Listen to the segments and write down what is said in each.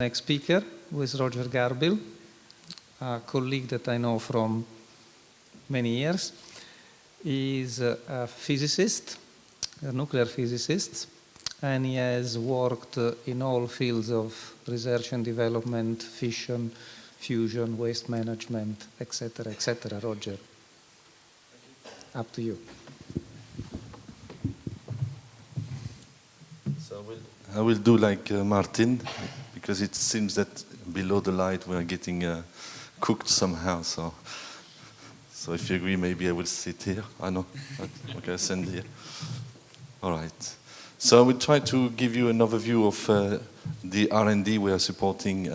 Next speaker was Roger Garbil, a colleague that I know from many years. He's a physicist, a nuclear physicist, and he has worked in all fields of research and development, fission, fusion, waste management, etc., etc. Roger, up to you. So I will do like Martin, because it seems that below the light we are getting cooked somehow. So if you agree, maybe I will sit here. I know. Okay, I'll stand here. All right. So I will try to give you an overview of the R&D we are supporting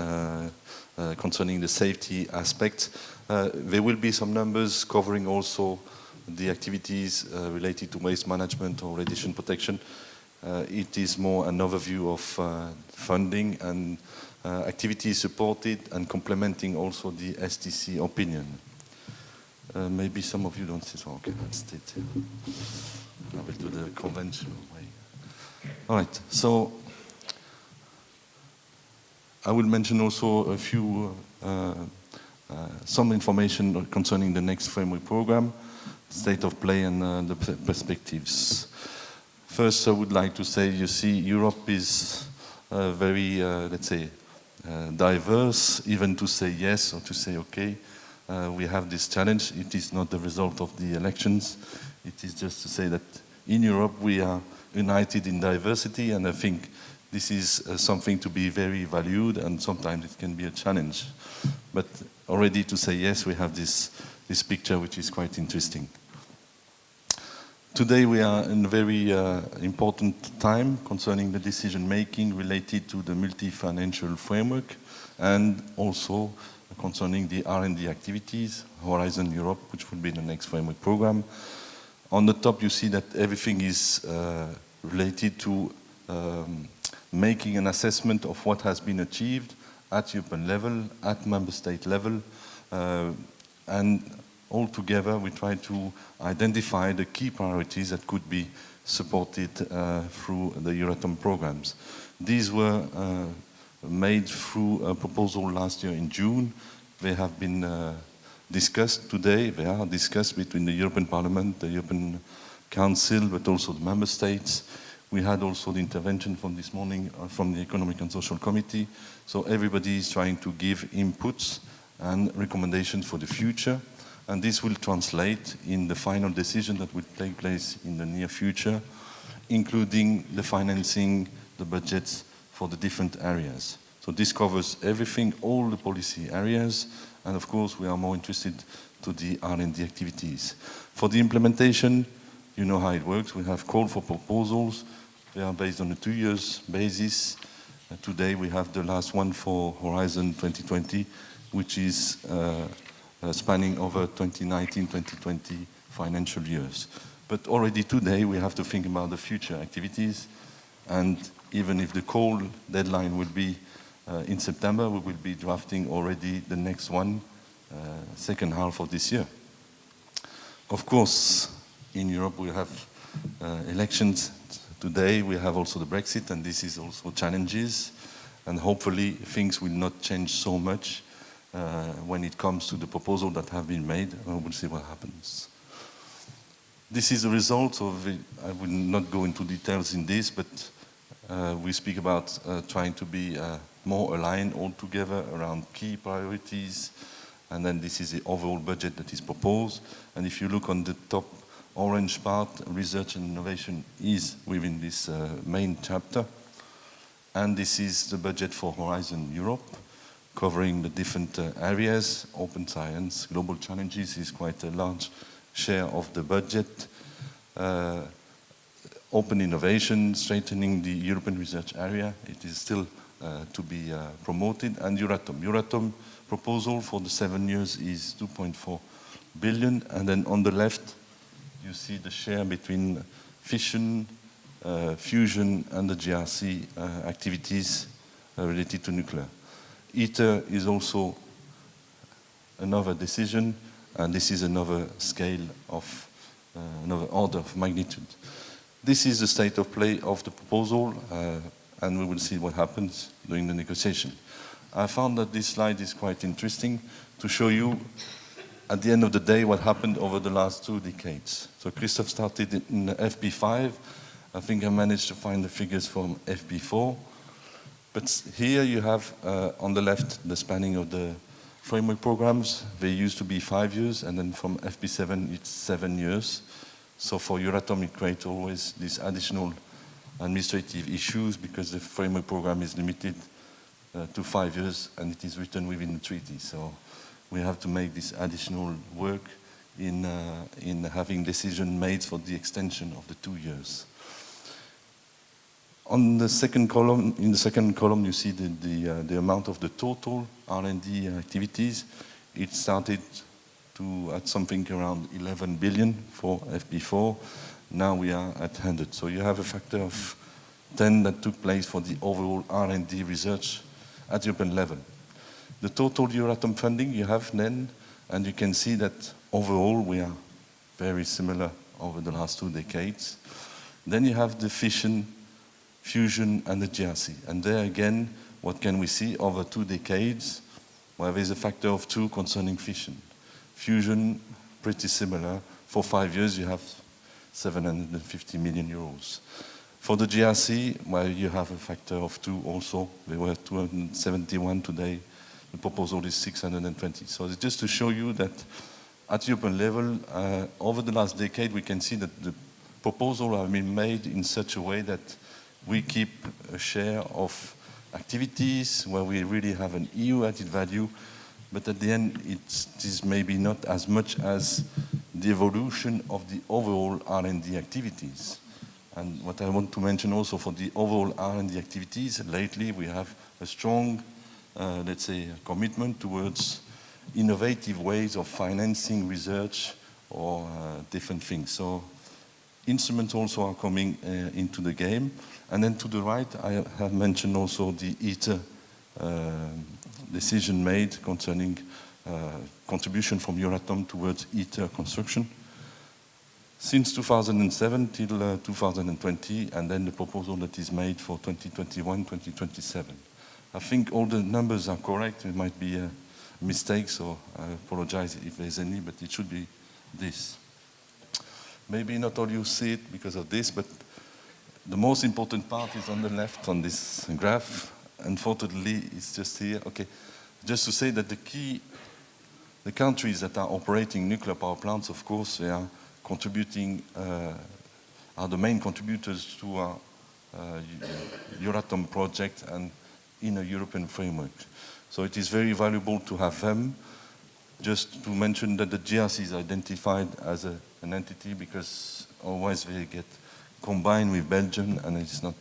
concerning the safety aspect. There will be some numbers covering also the activities related to waste management or radiation protection. It is more an overview of funding and activities supported and complementing also the STC opinion. Maybe some of you don't see, so okay, let's stay here. I will do the conventional way. All right, so I will mention also a few, some information concerning the next framework program, state of play and the perspectives. First, I would like to say, you see, Europe is very, let's say, diverse, even to say yes or to say okay. We have this challenge. It is not the result of the elections. It is just to say that in Europe we are united in diversity, and I think this is something to be very valued, and sometimes it can be a challenge. But already to say yes, we have this picture which is quite interesting. Today we are in a very important time concerning the decision-making related to the multi-financial framework and also concerning the R&D activities, Horizon Europe, which will be the next framework program. On the top you see that everything is related to making an assessment of what has been achieved at European level, at member state level, and all together, we try to identify the key priorities that could be supported through the Euratom programs. These were made through a proposal last year in June. They have been discussed today. They are discussed between the European Parliament, the European Council, but also the member states. We had also the intervention from this morning from the Economic and Social Committee. So everybody is trying to give inputs and recommendations for the future. And this will translate in the final decision that will take place in the near future, including the financing, the budgets for the different areas. So this covers everything, all the policy areas, and of course we are more interested to the R&D activities. For the implementation, you know how it works. We have called for proposals. They are based on a 2 years basis. Today we have the last one for Horizon 2020, which is spanning over 2019-2020 financial years. But already today we have to think about the future activities, and even if the call deadline will be in September, we will be drafting already the next one, second half of this year. Of course, in Europe we have elections today, we have also the Brexit, and this is also challenges, and hopefully things will not change so much when it comes to the proposal that have been made, and we'll see what happens. This is a result of, I will not go into details in this, but we speak about trying to be more aligned all together around key priorities, and then this is the overall budget that is proposed. And if you look on the top orange part, research and innovation is within this main chapter. And this is the budget for Horizon Europe, covering the different areas. Open science, global challenges is quite a large share of the budget. Open innovation, strengthening the European research area, it is still to be promoted. And Euratom. Euratom proposal for the 7 years is 2.4 billion. And then on the left, you see the share between fission, fusion, and the GRC activities related to nuclear. ITER is also another decision, and this is another scale of, another order of magnitude. This is the state of play of the proposal. and we will see what happens during the negotiation. I found that this slide is quite interesting to show you, at the end of the day, what happened over the last 2 decades. So Christophe started in FP5. I think I managed to find the figures from FP4. But here you have, on the left, the spanning of the framework programs. They used to be 5 years, and then from FP7, it's 7 years. So for Euratom, it creates always these additional administrative issues because the framework program is limited to 5 years, and it is written within the treaty. So we have to make this additional work in having decision made for the extension of the 2 years. On the second column, in the second column, you see the amount of the total R&D activities. It started at something around 11 billion for FP4. Now we are at 100. So you have a factor of 10 that took place for the overall R&D research at European level. The total Euratom funding you have then, and you can see that overall we are very similar over the last 2 decades. Then you have the fission, fusion, and the GRC. And there again, what can we see over 2 decades? Well, there is a factor of 2 concerning fission. Fusion, pretty similar. For 5 years, you have 750 million euros. For the GRC, well, you have a factor of 2 also. They were 271 today. The proposal is 620. So it's just to show you that at European level, over the last decade, we can see that the proposals have been made in such a way that we keep a share of activities where we really have an EU added value, but at the end, it is maybe not as much as the evolution of the overall R&D activities. And what I want to mention also for the overall R&D activities, lately we have a strong, let's say, commitment towards innovative ways of financing research or different things. So instruments also are coming into the game. And then to the right, I have mentioned also the ITER decision made concerning contribution from Euratom towards ITER construction. Since 2007 till 2020, and then the proposal that is made for 2021, 2027. I think all the numbers are correct. It might be a mistake, so I apologize if there's any, but it should be this. Maybe not all you see it because of this, but the most important part is on the left on this graph. Unfortunately, it's just here. Okay, just to say that the countries that are operating nuclear power plants, of course, they are contributing, are the main contributors to our Euratom project and in a European framework. So it is very valuable to have them. Just to mention that the GRC is identified as an entity because otherwise they get combined with Belgium and it's not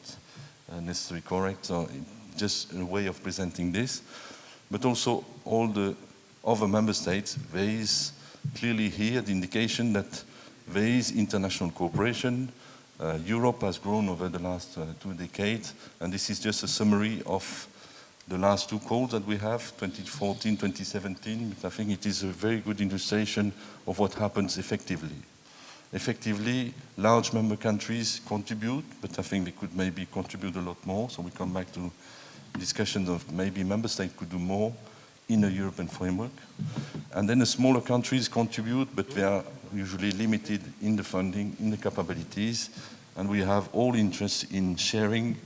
necessarily correct. So just a way of presenting this. But also all the other member states, there is clearly here the indication that there is international cooperation. Europe has grown over the last 2 decades, and this is just a summary of the last 2 calls that we have, 2014, 2017. But I think it is a very good illustration of what happens effectively. Effectively, large member countries contribute, but I think they could maybe contribute a lot more. So we come back to discussions of maybe member states could do more in a European framework. And then the smaller countries contribute, but they are usually limited in the funding, in the capabilities, and we have all interest in sharing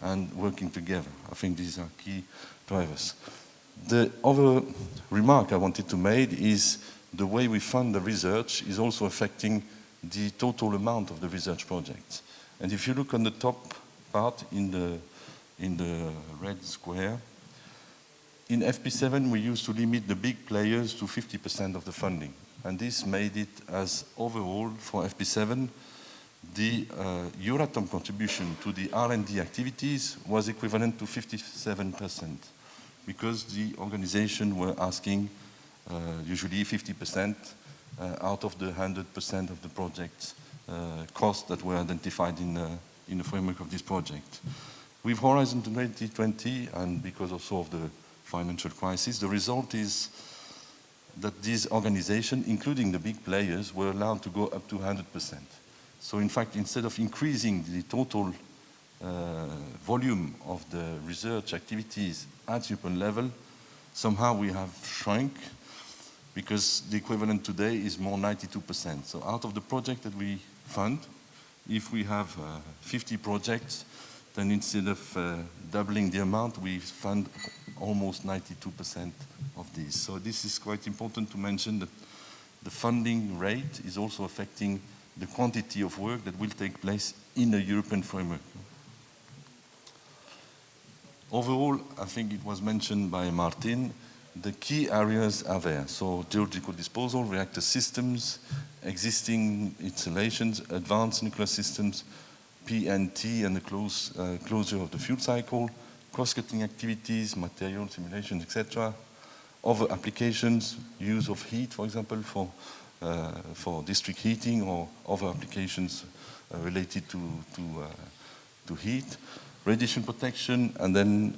and working together. I think these are key drivers. The other remark I wanted to make is the way we fund the research is also affecting the total amount of the research projects. And if you look on the top part in the red square, in FP7 we used to limit the big players to 50% of the funding. And this made it as overall for FP7, the Euratom contribution to the R&D activities was equivalent to 57% because the organization were asking usually 50% out of the 100% of the project costs that were identified in the framework of this project. With Horizon 2020, and because also of the financial crisis, the result is that these organizations, including the big players, were allowed to go up to 100%. So in fact, instead of increasing the total volume of the research activities at European level, somehow we have shrunk, because the equivalent today is more 92%. So out of the project that we fund, if we have 50 projects, then instead of doubling the amount, we fund almost 92% of these. So this is quite important to mention, that the funding rate is also affecting the quantity of work that will take place in a European framework. Overall, I think it was mentioned by Martin, the key areas are there. So geological disposal, reactor systems, existing installations, advanced nuclear systems, PNT and the closure of the fuel cycle, cross-cutting activities, material simulations, etc. Other applications, use of heat, for example, for district heating, or other applications related to heat, radiation protection, and then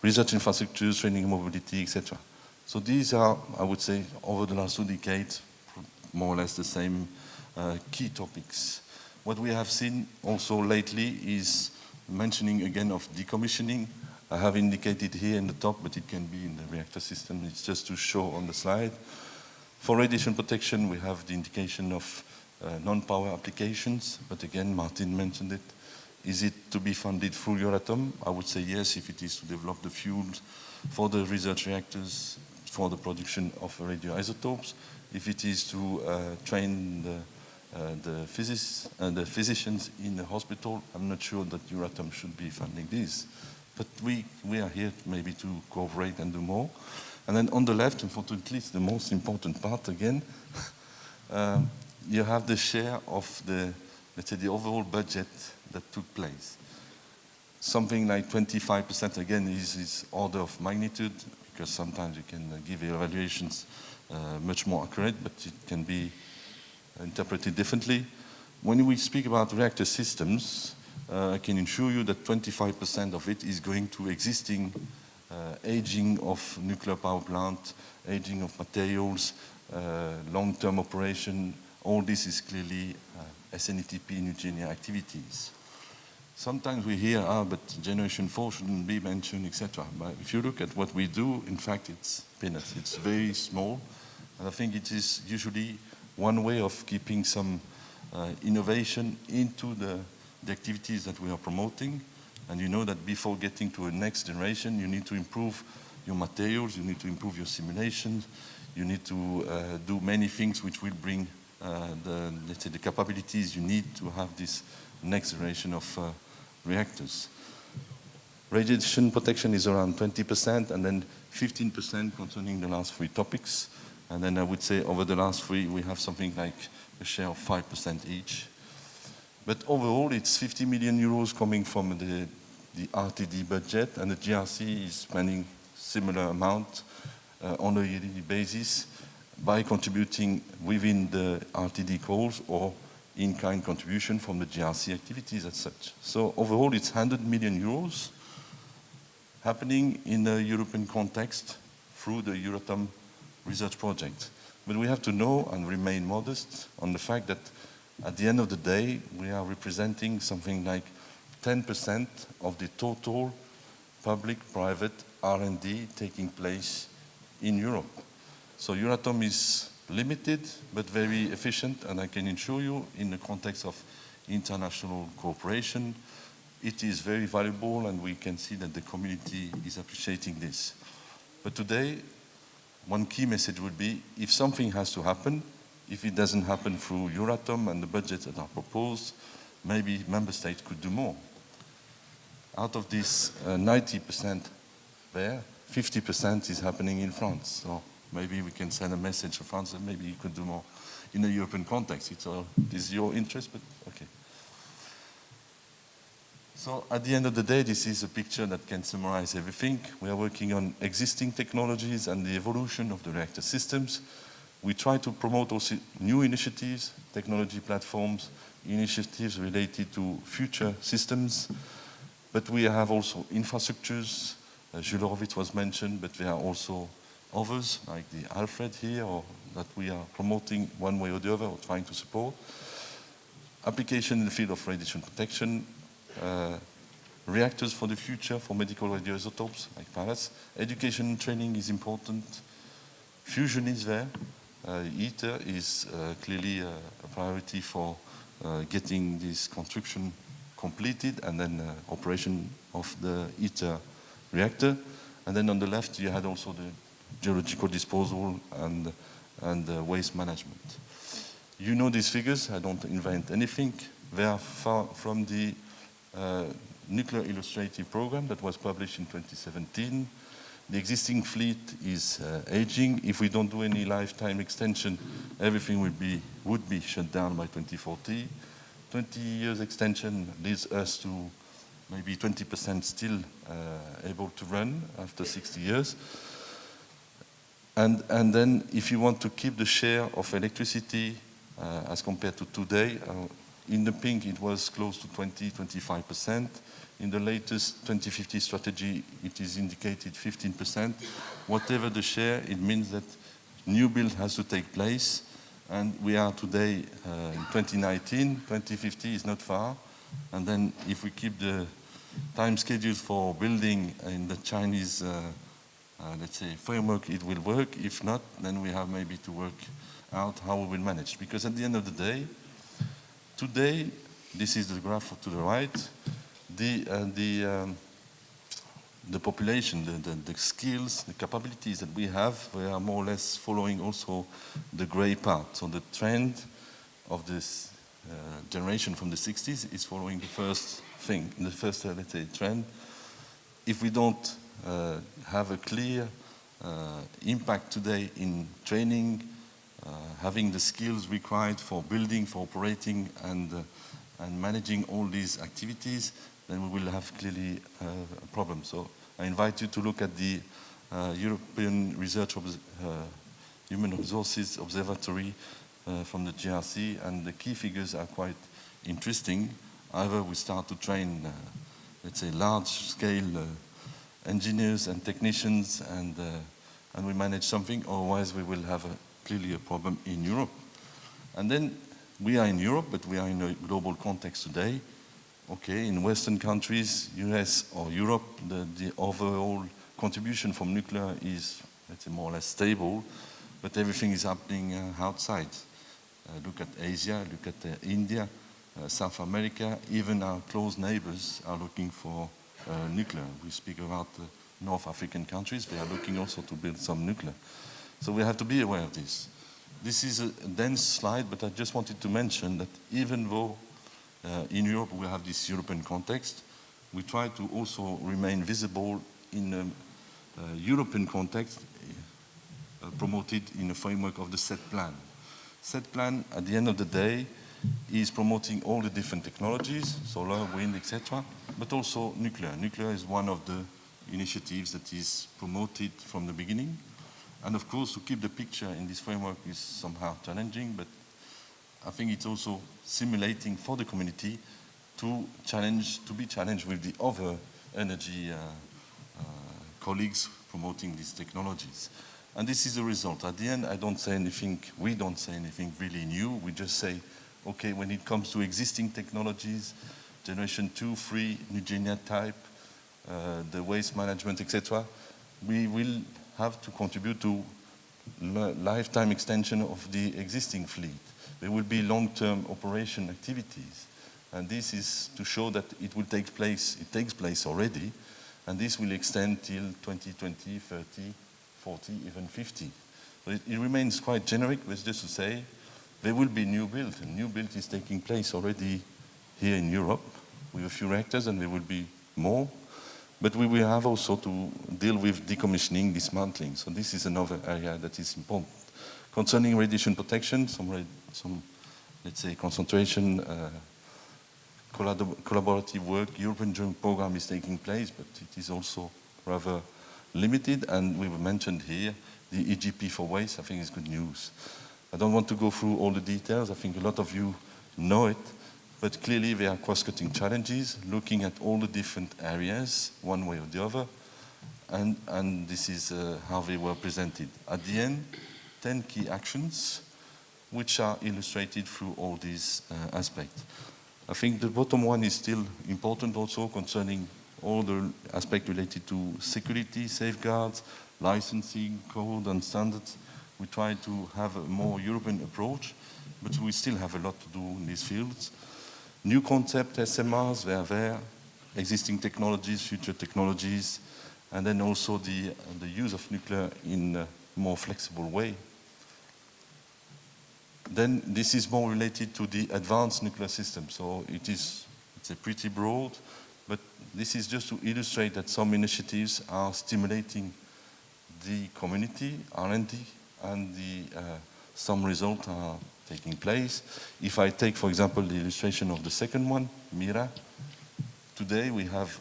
research infrastructures, training, mobility, etc. So these are, I would say, over the last 2 decades, more or less the same key topics. What we have seen also lately is mentioning again of decommissioning. I have indicated here in the top, but it can be in the reactor system. It's just to show on the slide. For radiation protection, we have the indication of non-power applications, but again, Martin mentioned it. Is it to be funded through Euratom? I would say yes, if it is to develop the fuels for the research reactors, for the production of radioisotopes. If it is to train the physicians in the hospital, I'm not sure that Euratom should be funding this. But we are here maybe to cooperate and do more. And then on the left, unfortunately, it's the most important part again. You have the share of the, let's say, the overall budget that took place. Something like 25% again is order of magnitude, because sometimes you can give evaluations much more accurate, but it can be interpreted differently. When we speak about reactor systems, I can assure you that 25% of it is going to existing aging of nuclear power plant, aging of materials, long-term operation. All this is clearly SNETP nuclear activities. Sometimes we hear, but generation 4 shouldn't be mentioned, etc. But if you look at what we do, in fact, it's peanuts. It's very small. And I think it is usually one way of keeping some innovation into the activities that we are promoting. And you know that before getting to a next generation, you need to improve your materials, you need to improve your simulations, you need to do many things which will bring let's say, the capabilities you need to have this next generation of reactors. Radiation protection is around 20%, and then 15% concerning the last 3 topics. And then I would say over the last 3, we have something like a share of 5% each. But overall, it's 50 million euros coming from the RTD budget, and the GRC is spending similar amount on a yearly basis by contributing within the RTD calls or in-kind contribution from the GRC activities as such. So overall, it's 100 million euros happening in a European context through the Euratom research project. But we have to know and remain modest on the fact that at the end of the day, we are representing something like 10% of the total public-private R&D taking place in Europe. So Euratom is limited, but very efficient, and I can assure you, in the context of international cooperation, it is very valuable, and we can see that the community is appreciating this. But today, one key message would be, if something has to happen, if it doesn't happen through Euratom and the budgets that are proposed, maybe member states could do more. Out of this 90% there, 50% is happening in France. So maybe we can send a message to France that maybe you could do more in a European context. It is your interest, but okay. So at the end of the day, this is a picture that can summarize everything. We are working on existing technologies and the evolution of the reactor systems. We try to promote also new initiatives, technology platforms, initiatives related to future systems. But we have also infrastructures. Jules Horowitz was mentioned, but there are also others, like the Alfred here, or that we are promoting one way or the other, or trying to support. Application in the field of radiation protection, reactors for the future, for medical radioisotopes, like Paris. Education and training is important. Fusion is there. ITER is clearly a priority for getting this construction completed and then operation of the ITER reactor. And then on the left, you had also the geological disposal and waste management. You know these figures, I don't invent anything. They are far from the Nuclear Illustrative Program that was published in 2017. The existing fleet is aging. If we don't do any lifetime extension, everything would be shut down by 2040. 20 years extension leads us to maybe 20% still able to run after 60 years. And then if you want to keep the share of electricity as compared to today, in the pink it was close to 25%. In the latest 2050 strategy, it is indicated 15%. Whatever the share, it means that new build has to take place. And we are today in 2019, 2050 is not far. And then if we keep the time schedule for building in the Chinese, let's say, framework, it will work. If not, then we have maybe to work out how we will manage. Because at the end of the day, today, this is the graph to the right, the population, the skills, the capabilities that we have, we are more or less following also the gray part. So the trend of this generation from the 60s is following the first thing, the first, let's say, trend. If we don't have a clear impact today in training, having the skills required for building, for operating, and managing all these activities, then we will have clearly a problem. So I invite you to look at the European Research Human Resources Observatory from the GRC, and the key figures are quite interesting. Either we start to train, let's say, large-scale engineers and technicians, and we manage something, otherwise we will have clearly a problem in Europe. And then we are in Europe, but we are in a global context today. Okay, in Western countries, US or Europe, the overall contribution from nuclear is, let's say, more or less stable, but everything is happening outside. Look at Asia, look at India, South America, even our close neighbors are looking for nuclear. We speak about North African countries, they are looking also to build some nuclear. So we have to be aware of this. This is a dense slide, but I just wanted to mention that even though in Europe we have this European context, we try to also remain visible in a European context promoted in the framework of the SET plan. SET plan, at the end of the day, is promoting all the different technologies, solar, wind, etc., but also nuclear. Nuclear is one of the initiatives that is promoted from the beginning. And of course, to keep the picture in this framework is somehow challenging, but I think it's also simulating for the community to be challenged with the other energy colleagues promoting these technologies. And this is the result. At the end, we don't say anything really new. We just say, okay, when it comes to existing technologies, generation 2, 3, Nugenia type, the waste management, etc., we will have to contribute to lifetime extension of the existing fleet. There will be long-term operation activities. And this is to show that it will take place, it takes place already, and this will extend till 2020, 30, 40, even 50. So it remains quite generic, but just to say, there will be new build, and new build is taking place already here in Europe with a few reactors, and there will be more. But we will have also to deal with decommissioning, dismantling. So this is another area that is important. Concerning radiation protection, some let's say, concentration, collaborative work, European joint program is taking place, but it is also rather limited. And we mentioned here the EGP for waste. I think is good news. I don't want to go through all the details. I think a lot of you know it. But clearly there are cross-cutting challenges, looking at all the different areas, one way or the other. And this is how they were presented. At the end, 10 key actions, which are illustrated through all these aspects. I think the bottom one is still important also concerning all the aspects related to security, safeguards, licensing, code and standards. We try to have a more European approach, but we still have a lot to do in these fields. New concept, SMRs, they are there, existing technologies, future technologies, and then also the use of nuclear in a more flexible way. Then this is more related to the advanced nuclear system. So it's a pretty broad, but this is just to illustrate that some initiatives are stimulating the community, R&D, and some results are taking place. If I take, for example, the illustration of the second one, MIRA, today we have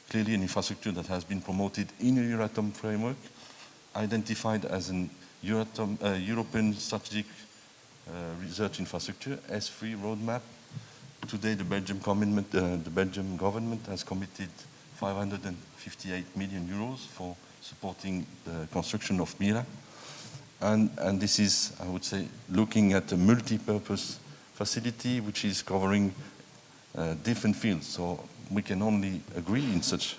clearly an infrastructure that has been promoted in a Euratom framework, identified as an European strategic research infrastructure, S3 roadmap. Today the Belgian government has committed 558 million euros for supporting the construction of MIRA. And this is, I would say, looking at a multi-purpose facility which is covering different fields. So we can only agree in such.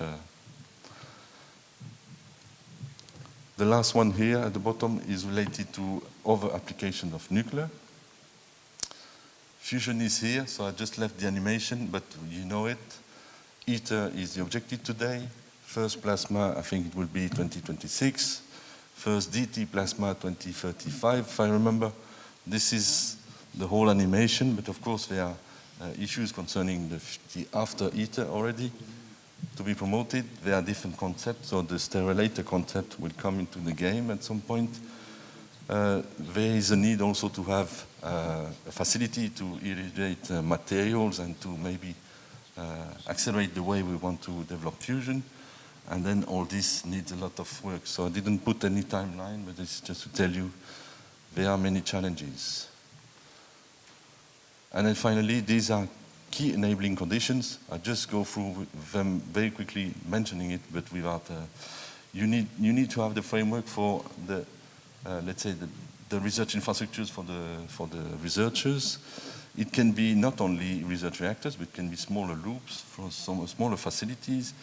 The last one here at the bottom is related to other applications of nuclear. Fusion is here, so I just left the animation, but you know it. ITER is the objective today. First plasma, I think it will be 2026. First DT plasma 2035, if I remember. This is the whole animation, but of course there are issues concerning the after ITER already to be promoted. There are different concepts, so the sterilator concept will come into the game at some point. There is a need also to have a facility to irradiate materials and to maybe accelerate the way we want to develop fusion. And then all this needs a lot of work. So I didn't put any timeline, but it's just to tell you there are many challenges. And then finally, these are key enabling conditions. I just go through them very quickly, mentioning it, but without. You need to have the framework for the, let's say, the research infrastructures for the researchers. It can be not only research reactors, but it can be smaller loops for some smaller facilities.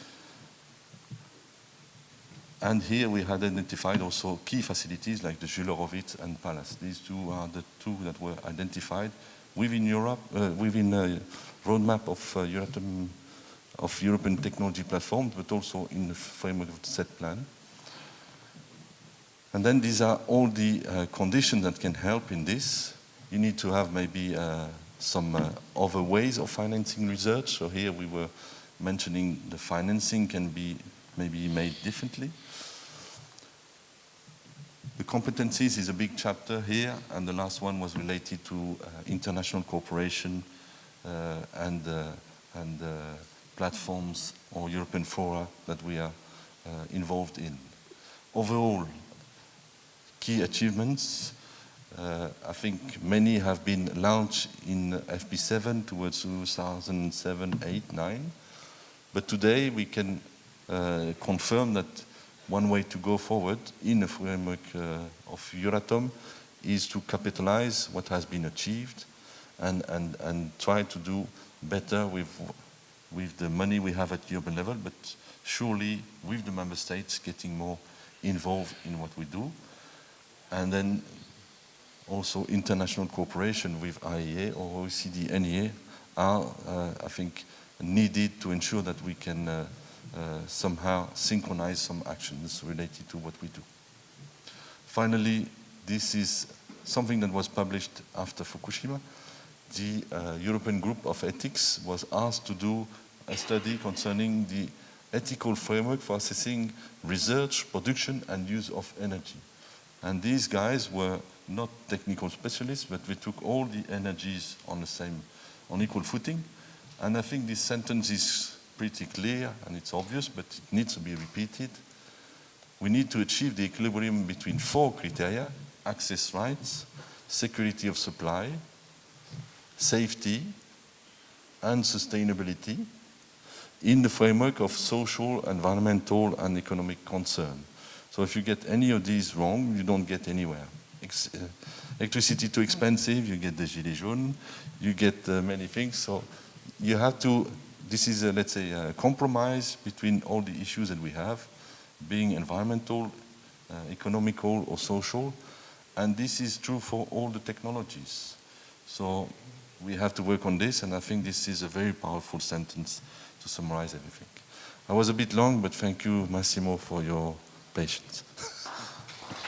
And here we had identified also key facilities like the Jules Horowitz and Pallas. These two are the two that were identified within Europe, within a roadmap of Euratom, of European technology platforms, but also in the framework of the set plan. And then these are all the conditions that can help in this. You need to have maybe some other ways of financing research. So here we were mentioning the financing can be maybe made differently. The competencies is a big chapter here, and the last one was related to international cooperation and platforms or European fora that we are involved in. Overall, key achievements, I think many have been launched in FP7 towards 2007, 8, 9. But today we can confirm that one way to go forward in the framework of Euratom is to capitalize what has been achieved and try to do better with the money we have at European level, but surely with the member states getting more involved in what we do. And then also international cooperation with IEA or OECD, NEA are, I think, needed to ensure that we can somehow synchronize some actions related to what we do. Finally, this is something that was published after Fukushima. The European Group of Ethics was asked to do a study concerning the ethical framework for assessing research, production, and use of energy. And these guys were not technical specialists, but we took all the energies on equal footing. And I think this sentence is pretty clear and it's obvious, but it needs to be repeated. We need to achieve the equilibrium between 4 criteria: access rights, security of supply, safety, and sustainability in the framework of social, environmental, and economic concern. So if you get any of these wrong, you don't get anywhere. Electricity too expensive, you get the gilets jaunes, you get many things. So you have to this is, let's say, a compromise between all the issues that we have, being environmental, economical or social, and this is true for all the technologies. So we have to work on this, and I think this is a very powerful sentence to summarize everything. I was a bit long, but thank you, Massimo, for your patience.